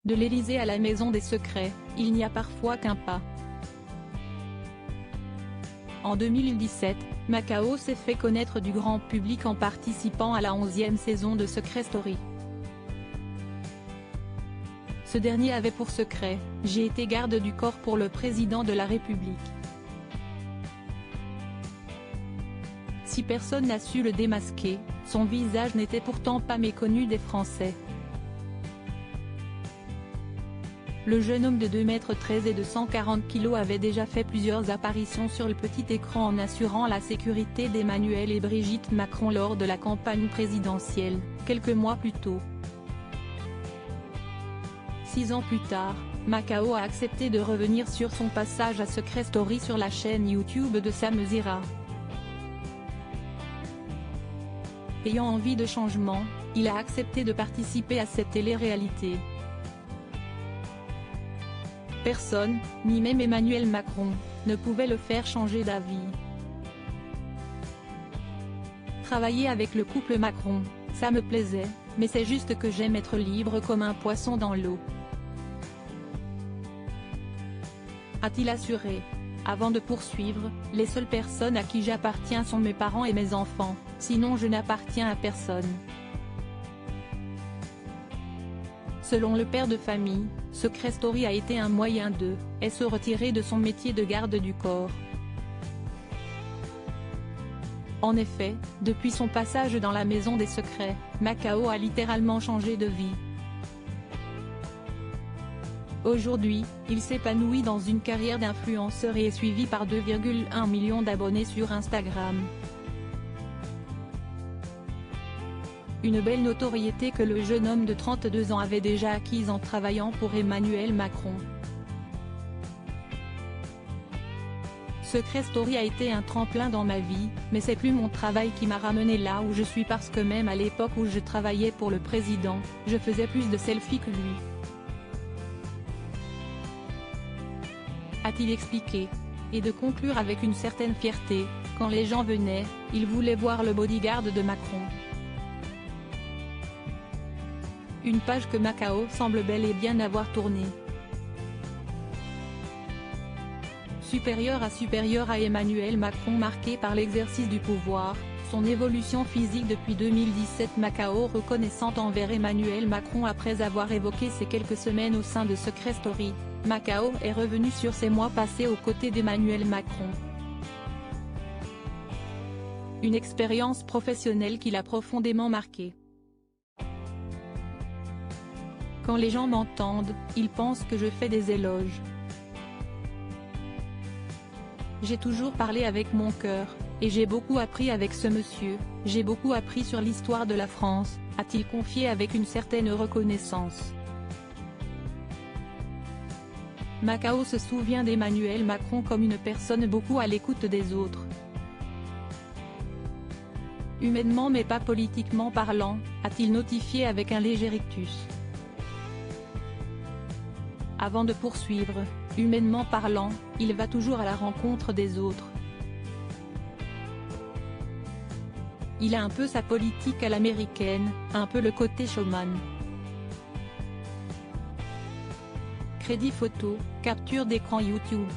De l'Élysée à la Maison des Secrets, il n'y a parfois qu'un pas. En 2017, Macao s'est fait connaître du grand public en participant à la 11e saison de Secret Story. Ce dernier avait pour secret « J'ai été garde du corps pour le président de la République ». Si personne n'a su le démasquer, son visage n'était pourtant pas méconnu des Français. Le jeune homme de 2,13 m et de 140 kg avait déjà fait plusieurs apparitions sur le petit écran en assurant la sécurité d'Emmanuel et Brigitte Macron lors de la campagne présidentielle, quelques mois plus tôt. 6 ans plus tard, Macao a accepté de revenir sur son passage à Secret Story sur la chaîne YouTube de Sam Zira. Ayant envie de changement, il a accepté de participer à cette télé-réalité. Personne, ni même Emmanuel Macron, ne pouvait le faire changer d'avis. Travailler avec le couple Macron, ça me plaisait, mais c'est juste que j'aime être libre comme un poisson dans l'eau. A-t-il assuré. Avant de poursuivre, les seules personnes à qui j'appartiens sont mes parents et mes enfants, sinon je n'appartiens à personne. Selon le père de famille, Secret Story a été un moyen de se retirer de son métier de garde du corps. En effet, depuis son passage dans la Maison des Secrets, Macao a littéralement changé de vie. Aujourd'hui, il s'épanouit dans une carrière d'influenceur et est suivi par 2,1 millions d'abonnés sur Instagram. Une belle notoriété que le jeune homme de 32 ans avait déjà acquise en travaillant pour Emmanuel Macron. Secret Story a été un tremplin dans ma vie, mais c'est plus mon travail qui m'a ramené là où je suis parce que même à l'époque où je travaillais pour le président, je faisais plus de selfies que lui. A-t-il expliqué. Et de conclure avec une certaine fierté, quand les gens venaient, ils voulaient voir le bodyguard de Macron. Une page que Macao semble bel et bien avoir tournée. Supérieur à Emmanuel Macron marqué par l'exercice du pouvoir, son évolution physique depuis 2017 Macao reconnaissante envers Emmanuel Macron après avoir évoqué ces quelques semaines au sein de Secret Story, Macao est revenu sur ses mois passés aux côtés d'Emmanuel Macron. Une expérience professionnelle qui l'a profondément marqué. Quand les gens m'entendent, ils pensent que je fais des éloges. J'ai toujours parlé avec mon cœur, et j'ai beaucoup appris avec ce monsieur, j'ai beaucoup appris sur l'histoire de la France, a-t-il confié avec une certaine reconnaissance. Macao se souvient d'Emmanuel Macron comme une personne beaucoup à l'écoute des autres. Humainement mais pas politiquement parlant, a-t-il notifié avec un léger rictus. Avant de poursuivre, humainement parlant, il va toujours à la rencontre des autres. Il a un peu sa politique à l'américaine, un peu le côté showman. Crédit photo, capture d'écran YouTube.